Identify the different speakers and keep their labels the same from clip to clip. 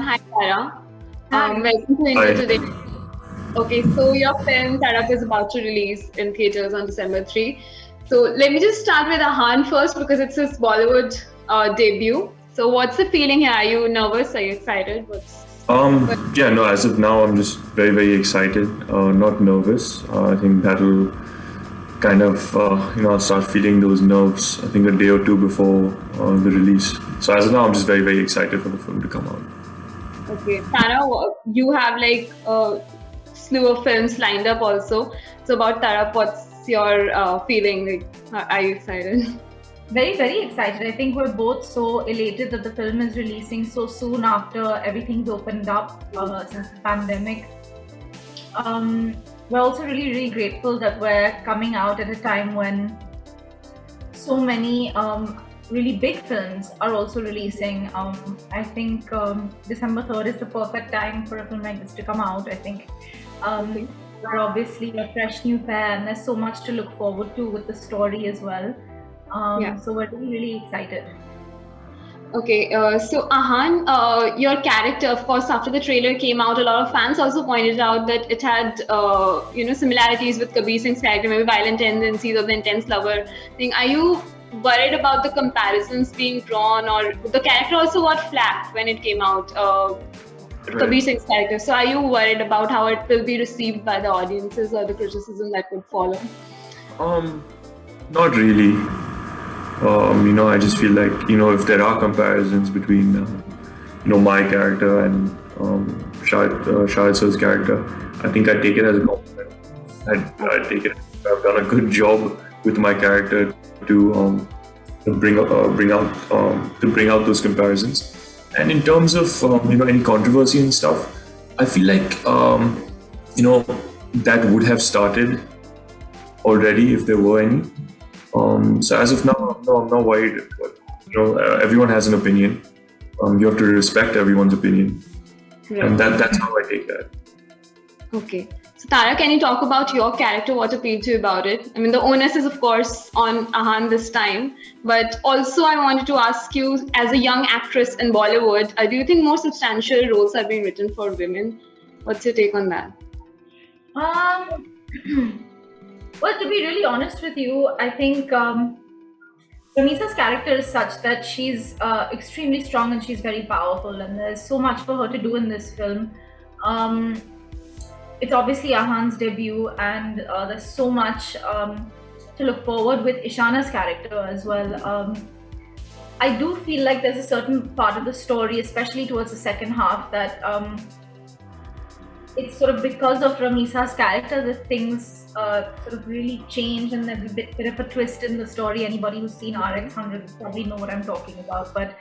Speaker 1: Hi, Tara.
Speaker 2: Hi.
Speaker 1: Welcome to India
Speaker 3: Hi.
Speaker 1: Today. Okay, so your film Tarap is about to release in theaters on December 3. So let me just start with Ahan first because it's his Bollywood debut. So what's the feeling here? Are you nervous? Are you excited?
Speaker 3: Yeah, no, as of now, I'm just very, very excited, not nervous. I think that'll kind of, I'll start feeling those nerves, I think a day or two before the release. So as of now, I'm just very, very excited for the film to come out.
Speaker 1: Okay, Tara, you have like a slew of films lined up also. So about Tarap, what's your feeling? Are you excited?
Speaker 2: Very, very excited. I think we're both so elated that the film is releasing so soon after everything's opened up since the pandemic. We're also really, really grateful that we're coming out at a time when so many really big films are also releasing. I think December 3rd is the perfect time for a film like this to come out. I think we're obviously a fresh new pair and there's so much to look forward to with the story as well. So we're really, really excited.
Speaker 1: Okay, so Ahan, your character, of course, after the trailer came out, a lot of fans also pointed out that it had, similarities with Kabir Singh's character, maybe violent tendencies or the intense lover thing. Are you worried about the comparisons being drawn, or the character also got flack when it came out, Kabir Singh's character? So are you worried about how it will be received by the audiences or the criticism that would follow?
Speaker 3: Not really. I just feel like, if there are comparisons between, my character and Shahid Sir's character, I think I take it as a compliment. I take it as I've done a good job with my character to bring out those comparisons. And in terms of any controversy and stuff, I feel like that would have started already if there were any. So as of now, no, I'm not worried. But, everyone has an opinion. You have to respect everyone's opinion, and that's how I take that.
Speaker 1: Okay. So Tara, can you talk about your character? What appealed to you about it? I mean, the onus is of course on Ahan this time, but also I wanted to ask you, as a young actress in Bollywood, do you think more substantial roles are being written for women? What's your take on that?
Speaker 2: Well, to be really honest with you, I think Ramisa's character is such that she's extremely strong and she's very powerful, and there's so much for her to do in this film. It's obviously Ahan's debut, and there's so much to look forward with Ishana's character as well. I do feel like there's a certain part of the story, especially towards the second half, that it's sort of because of Ramisa's character that things sort of really change, and there's a bit of a twist in the story. Anybody who's seen RX 100 will probably know what I'm talking about. But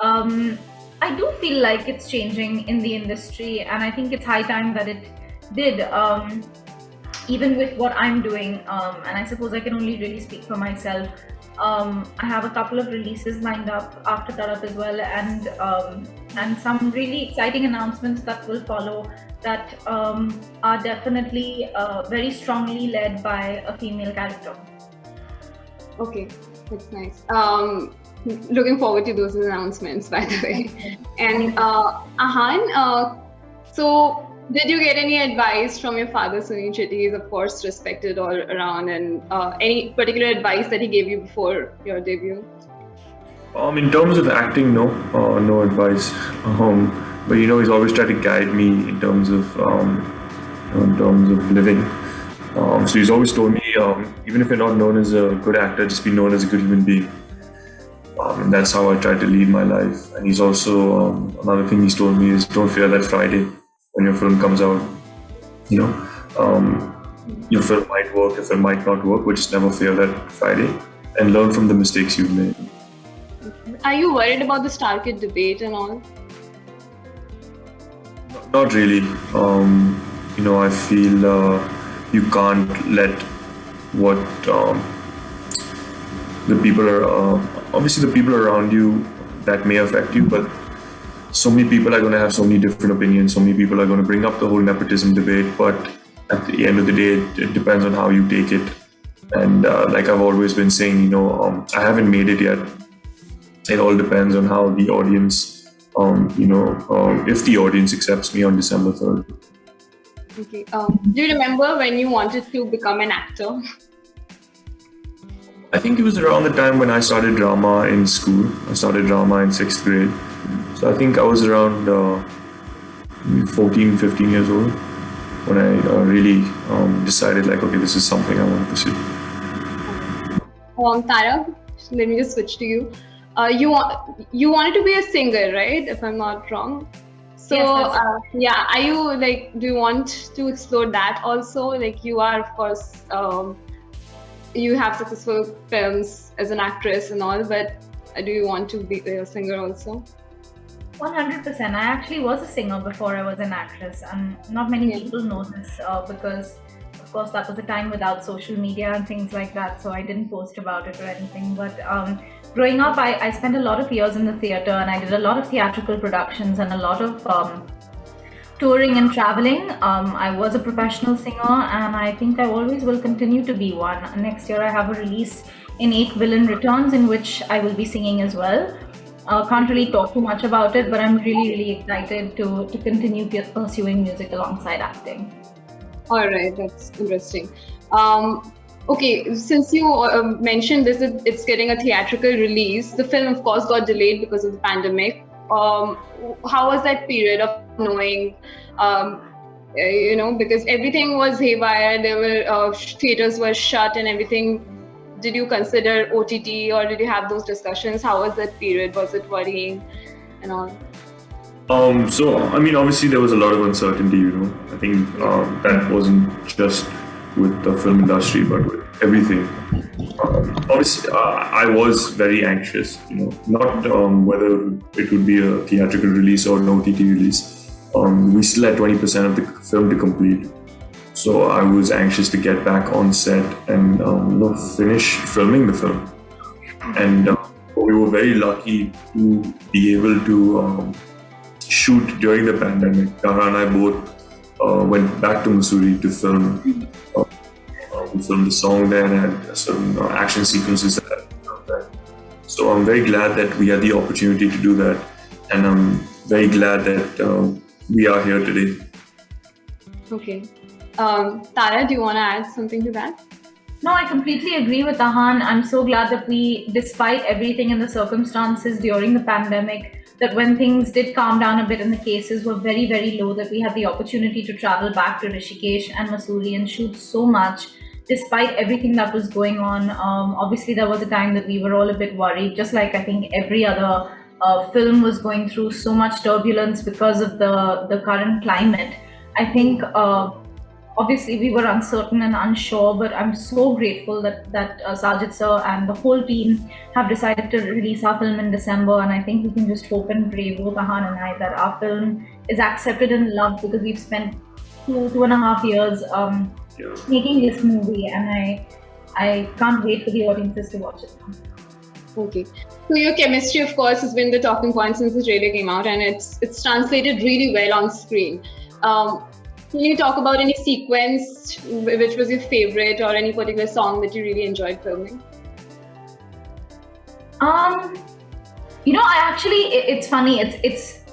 Speaker 2: I do feel like it's changing in the industry, and I think it's high time that it did, even with what I'm doing. And I suppose I can only really speak for myself. I have a couple of releases lined up after Tarap as well, and some really exciting announcements that will follow that are definitely very strongly led by a female character.
Speaker 1: Okay, that's nice. Looking forward to those announcements, by the way. And Ahan, so did you get any advice from your father, Sunil Shetty? He is, of course, respected all around, and any particular advice that he gave you before your debut?
Speaker 3: In terms of acting, no advice. But he's always tried to guide me in terms of living. So he's always told me, even if you're not known as a good actor, just be known as a good human being. And that's how I try to lead my life. And he's also another thing he's told me is don't fear that Friday when your film comes out. Your film might work, your film might not work, but just never fear that Friday and learn from the mistakes you've made.
Speaker 1: Are you worried about the Star Kid debate and all?
Speaker 3: Not really. I feel you can't let what the people are. Obviously, the people around you that may affect you, but so many people are going to have so many different opinions. So many people are going to bring up the whole nepotism debate, but at the end of the day, it depends on how you take it. And like I've always been saying, I haven't made it yet. It all depends on how the audience if the audience accepts me on December 3rd.
Speaker 1: Okay. Do you remember when you wanted to become an actor?
Speaker 3: I think it was around the time when I started drama in school. I started drama in 6th grade. So I think I was around 14, 15 years old when I really decided like, okay, this is something I want to pursue.
Speaker 1: Tara, let me just switch to you. You wanted to be a singer, right? If I'm not wrong. So
Speaker 2: Yes,
Speaker 1: are you like, do you want to explore that also? Like you are, of course, you have successful films as an actress and all, but do you want to be a singer also?
Speaker 2: 100%. I actually was a singer before I was an actress, and not many
Speaker 1: Yeah.
Speaker 2: people know this because, of course, that was a time without social media and things like that. So I didn't post about it or anything. But growing up, I spent a lot of years in the theater, and I did a lot of theatrical productions and a lot of touring and traveling. I was a professional singer, and I think I always will continue to be one. Next year, I have a release in 8 Villain Returns, in which I will be singing as well. Can't really talk too much about it, but I'm really, really excited to continue pursuing music alongside acting.
Speaker 1: All right, that's interesting. Okay, since you mentioned this, it's getting a theatrical release. The film, of course, got delayed because of the pandemic. How was that period of knowing, because everything was haywire, there were theaters were shut and everything. Did you consider OTT or did you have those discussions? How was that period? Was it worrying and all?
Speaker 3: So, I mean, obviously there was a lot of uncertainty, I think that wasn't just with the film industry, but with everything. Obviously, I was very anxious, not whether it would be a theatrical release or an OTT release. We still had 20% of the film to complete. So I was anxious to get back on set and finish filming the film. And we were very lucky to be able to shoot during the pandemic. Tara and I both went back to Mussoorie to film. We filmed the song there and had some action sequences there. So I'm very glad that we had the opportunity to do that. And I'm very glad that we are here today.
Speaker 1: Okay. Tara, do you want to add something to that?
Speaker 2: No, I completely agree with Ahan. I'm so glad that we, despite everything and the circumstances during the pandemic, that when things did calm down a bit and the cases were very, very low, that we had the opportunity to travel back to Rishikesh and Mussoorie and shoot so much, despite everything that was going on. Obviously, there was a time that we were all a bit worried, just like I think every other film was going through so much turbulence because of the current climate. I think obviously we were uncertain and unsure, but I'm so grateful that Sajid sir and the whole team have decided to release our film in December, and I think we can just hope and pray, both Ahan and I, that our film is accepted and loved, because we've spent 2.5 years making this movie, and I can't wait for the audiences to watch it now.
Speaker 1: Okay. So your chemistry, of course, has been the talking point since the trailer came out, and it's translated really well on screen. Can you talk about any sequence which was your favorite, or any particular song that you really enjoyed filming?
Speaker 2: It's funny. It's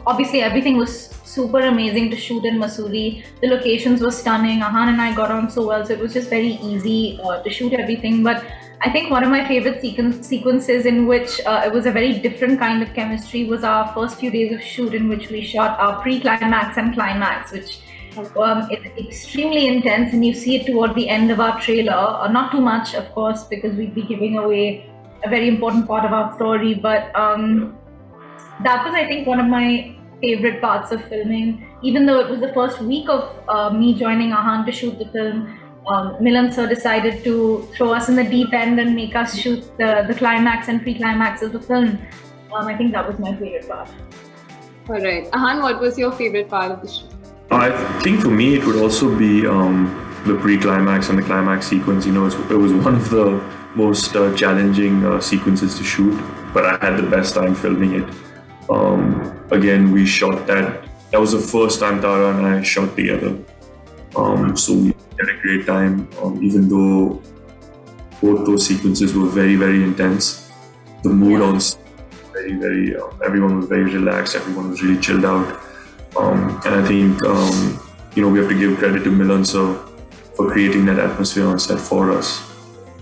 Speaker 2: obviously everything was super amazing to shoot in Mussoorie. The locations were stunning. Ahan and I got on so well, so it was just very easy to shoot everything. But I think one of my favorite sequences in which it was a very different kind of chemistry was our first few days of shoot, in which we shot our pre-climax and climax, which it's extremely intense, and you see it toward the end of our trailer. Not too much, of course, because we'd be giving away a very important part of our story, but that was, I think, one of my favorite parts of filming. Even though it was the first week of me joining Ahan to shoot the film, Milan sir decided to throw us in the deep end and make us shoot the climax and pre-climax of the film. I think that was my favorite part.
Speaker 1: All right. Ahan, what was your favorite part of the shoot?
Speaker 3: I think for me it would also be the pre-climax and the climax sequence. It was one of the most challenging sequences to shoot, but I had the best time filming it. Again, we shot that. That was the first time Tara and I shot together. So we had a great time, even though both those sequences were very, very intense. The mood on set was very very everyone was very relaxed. Everyone was really chilled out. And I think we have to give credit to Milan sir for creating that atmosphere on set for us.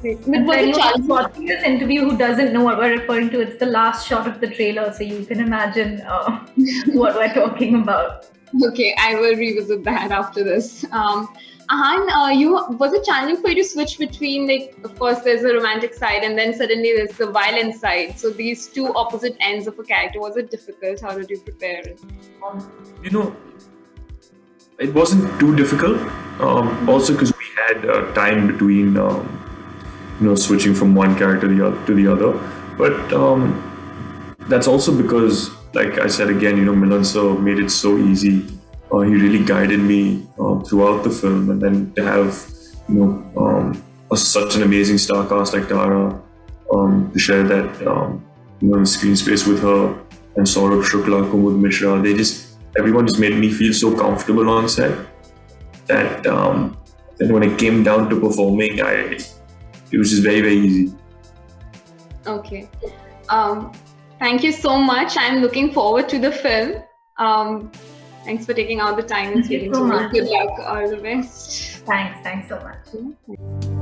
Speaker 1: But
Speaker 2: And
Speaker 1: was
Speaker 2: for
Speaker 1: it
Speaker 2: anyone
Speaker 1: challenging?
Speaker 2: watching this interview who doesn't know what we're referring to, it's the last shot of the trailer, so you can imagine what we're talking about.
Speaker 1: Okay, I will revisit that after this. Ahan, was it challenging for you to switch between, like, of course, there's a romantic side and then suddenly there's the violent side. So these two opposite ends of a character, was it difficult? How did you prepare it?
Speaker 3: It wasn't too difficult. Also, because we had time between, switching from one character to the other. But that's also because, like I said again, Milan sir made it so easy. He really guided me throughout the film, and then to have such an amazing star cast like Tara, to share that screen space with her, and Saurabh Shukla, Kumud Mishra, everyone just made me feel so comfortable on set that then when it came down to performing, it was just very, very easy.
Speaker 1: Okay. Thank you so much. I'm looking forward to the film. Thanks for taking out the time and
Speaker 2: Thank you
Speaker 1: speaking
Speaker 2: so
Speaker 1: to me.
Speaker 2: much.
Speaker 1: Good luck. All the best.
Speaker 2: Thanks so much.